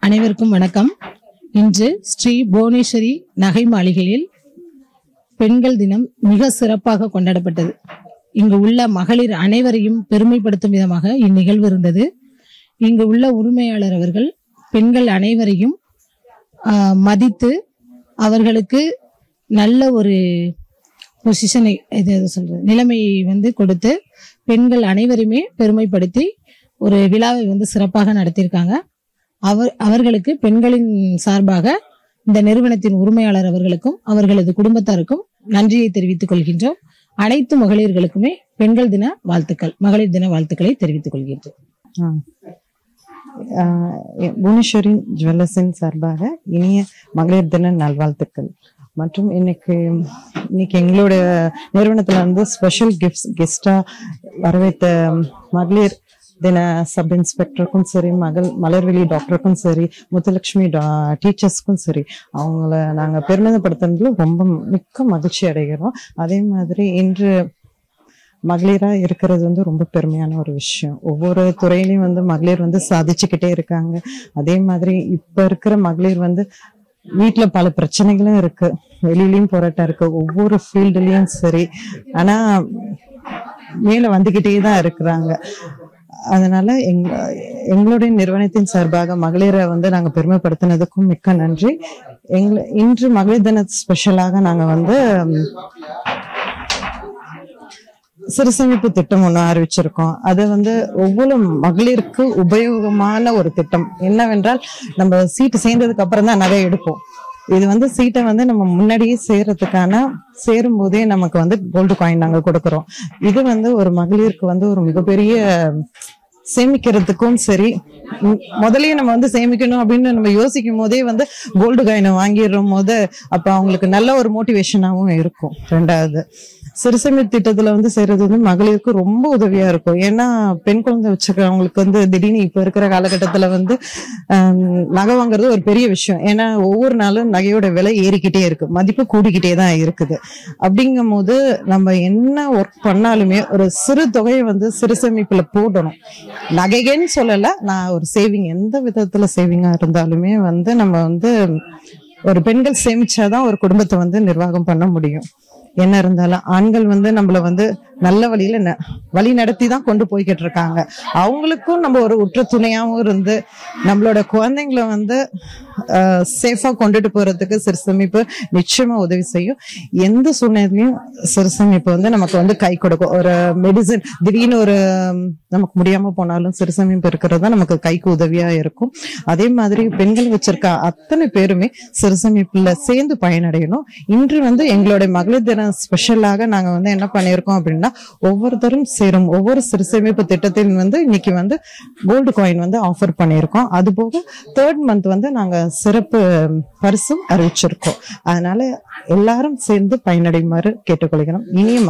அனைவருக்கும் வணக்கம். இன்று ஸ்ரீ புவனேஸ்வரி நகை மாளிகையில் பெண்கள் தினம் மிக சிறப்பாக கொண்டாடப்பட்டது. இங்கு உள்ள மகளிர் அனைவரையும் பெருமைப்படுத்தும் விதமாக இந்நிகழ்வு இருந்தது. இங்கு உள்ள உரிமையாளர் அவர்கள் பெண்கள் அனைவரையும் மதித்து அவர்களுக்கு நல்ல ஒரு பொசிஷனை நிலைமையை கொடுத்து பெண்கள் அனைவருமே பெருமைப்படுத்தி ஒரு விழாவை சிறப்பாக நடத்தியிருக்காங்க. அவர்களுக்கு பெண்களின் சார்பாக இந்த நிறுவனத்தின் உரிமையாளர் அவர்களுக்கும் அவர்களது குடும்பத்தாருக்கும் நன்றியை தெரிவித்துக் கொள்கின்றோம். அனைத்து மகளிர்களுக்குமே பெண்கள் தின வாழ்த்துக்கள், மகளிர் தின வாழ்த்துக்களை தெரிவித்துக் கொள்கின்றோம். புவனேஸ்வரி ஜுவல்லர்ஸின் சார்பாக இனிய மகளிர் தின நல்வாழ்த்துக்கள். மற்றும் இன்னைக்கு எங்களோட நிறுவனத்துல ஸ்பெஷல் கெஸ்டா வரவேற்ற மகளிர் தின சப் இன்ஸ்பெக்டருக்கும் சரி, மலர்விழி டாக்டருக்கும் சரி, முத்துலட்சுமி டீச்சர்ஸ்க்கும் சரி, அவங்கள நாங்க பெருமிதப்படுத்துறதுல ரொம்ப மிக்க மகிழ்ச்சி அடைகிறோம். அதே மாதிரி இன்று மகளிரா இருக்கிறது ரொம்ப பெருமையான ஒரு விஷயம். ஒவ்வொரு துறையிலையும் மகளிர் சாதிச்சுக்கிட்டே இருக்காங்க. அதே மாதிரி இப்ப இருக்கிற மகளிர் வீட்டுல பல பிரச்சனைகளும் இருக்கு, வெளியிலயும் போராட்டம் இருக்கு, ஒவ்வொரு ஃபீல்டுலயும் சரி. ஆனா மேல வந்துகிட்டே தான் இருக்கிறாங்க. அதனால எங்களுடைய நிறுவனத்தின் சார்பாக மகளிரை நாங்க பெருமைப்படுத்தினதுக்கும் மிக்க நன்றி. இன்று மகளிர் தின ஸ்பெஷலாக நாங்க சிறு சேமிப்பு திட்டம் ஒண்ணு அறிவிச்சிருக்கோம். அது ஒவ்வொரு மகளிருக்கு உபயோகமான ஒரு திட்டம். என்னவென்றால், நம்ம சீட்டு சேர்ந்ததுக்கு அப்புறம் தான் நகை எடுப்போம். இது சீட்டை நம்ம முன்னாடியே சேரும் போதே நமக்கு கோல்டு காயின் நாங்க கொடுக்கறோம். இது ஒரு மகளிருக்கு ஒரு மிகப்பெரிய சேமிக்கிறதுக்கும் சரி, முதலே நம்ம சேமிக்கணும் அப்படின்னு நம்ம யோசிக்கும் போதே கோல்டு காயினை வாங்கிடும் போது அப்ப அவங்களுக்கு நல்ல ஒரு மோட்டிவேஷனாவும் இருக்கும். ரெண்டாவது, சிறுசேமிப்பு திட்டத்துல செய்யறது மகளிருக்கு ரொம்ப உதவியா இருக்கும். ஏன்னா பெண் குழந்தை வச்சிருக்கிறவங்களுக்கு திடீர்னு இப்ப இருக்கிற காலகட்டத்துல நகை வாங்குறது ஒரு பெரிய விஷயம். ஏன்னா ஒவ்வொரு நாளும் நகையோட விலை ஏறிக்கிட்டே இருக்கு, மதிப்பு கூடிக்கிட்டே தான் இருக்குது. அப்படிங்கும் போது நம்ம என்ன ஒர்க் பண்ணாலுமே ஒரு சிறு தொகையை சிறுசேமிப்புல போடணும். நகைன்னு சொல்லல, நான் ஒரு சேவிங், எந்த விதத்துல சேவிங்கா இருந்தாலுமே நம்ம ஒரு பெண்கள் சேமிச்சாதான் ஒரு குடும்பத்தை நிர்வாகம் பண்ண முடியும். என்ன இருந்தாலும் ஆண்கள் நம்மள நல்ல வழியில வழி நடத்தி தான் கொண்டு போய்கிட்டு இருக்காங்க. அவங்களுக்கும் நம்ம ஒரு உற்ற துணையாவும் இருந்து நம்மளோட குழந்தைங்களை சேஃபா கொண்டுட்டு போறதுக்கு சிறுசேமிப்பு நிச்சயமா உதவி செய்யும். எந்த சூழ்நிலையிலையும் சிறுசேமிப்பு நமக்கு கை கொடுக்கும். ஒரு மெடிசன் திடீர்னு ஒரு நமக்கு முடியாம போனாலும் சிறுசேமிப்பு இருக்கிறது தான் நமக்கு கைக்கு உதவியா இருக்கும். அதே மாதிரி பெண்கள் வச்சிருக்க அத்தனை பேருமே சிறுசேமிப்புல சேர்ந்து பயனடையணும். இன்று எங்களோட மகளிர் தின ஸ்பெஷலாக நாங்க என்ன பண்ணிருக்கோம் அப்படின்னா, ஒவ்வொருத்தரும் சேரும் ஒவ்வொரு சிறுசேமிப்பு திட்டத்தின் இன்னைக்கு கோல்டு காயின் ஆஃபர் பண்ணியிருக்கோம். அது போக 3rd month நாங்க சிறப்பு பரிசும் அறிவிச்சிருக்கோம். அதனால எல்லாரும் சேர்ந்து பயனடையுமாறு கேட்டுக்கொள்கிறோம். இனிய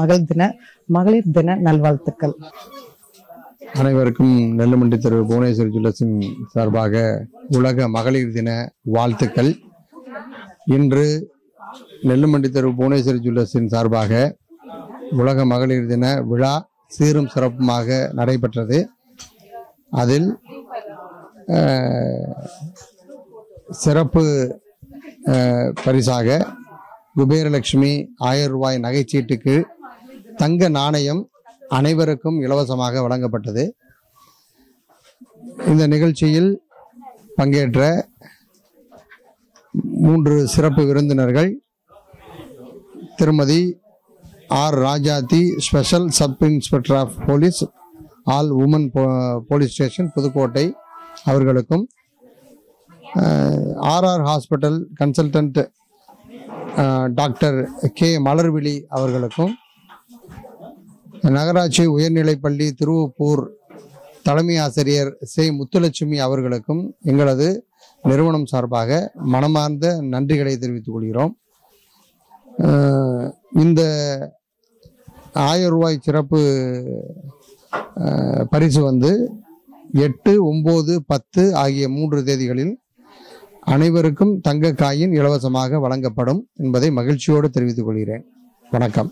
மகளிர் தின நல்வாழ்த்துக்கள். அனைவருக்கும் நெல்லுமண்டி தெரு புவனேஸ்வரி ஜுவல்லர்ஸின் சார்பாக உலக மகளிர் தின வாழ்த்துக்கள். இன்று நெல்லுமண்டி தெரு புவனேஸ்வரி ஜுவல்லர்ஸின் சார்பாக உலக மகளிர் தின விழா சீரும் சிறப்புமாக நடைபெற்றது. அதில் சிறப்பு பரிசாக குபேரலட்சுமி 1000 ரூபாய் நகைச்சீட்டுக்கு தங்க நாணயம் அனைவருக்கும் இலவசமாக வழங்கப்பட்டது. இந்த நிகழ்ச்சியில் பங்கேற்ற 3 சிறப்பு விருந்தினர்கள் திருமதி R Rajathi, special sub inspector of police, all woman police station, Pudukkottai அவர்களுக்கும், R R hospital consultant doctor K Malarvizhi அவர்களுக்கும், நகராட்சி உயர்நிலைப்பள்ளி திருவப்பூர் தலைமை ஆசிரியர் சே முத்துலட்சுமி அவர்களுக்கும் எங்களது நிறுவனம் சார்பாக மனமார்ந்த நன்றிகளை தெரிவித்துக் கொள்கிறோம். இந்த 1000 ரூபாய் சிறப்பு பரிசு 8, 9, 10 ஆகிய 3 தேதிகளில் அனைவருக்கும் தங்க காயின் இலவசமாக வழங்கப்படும் என்பதை மகிழ்ச்சியோடு தெரிவித்துக் கொள்கிறேன். வணக்கம்.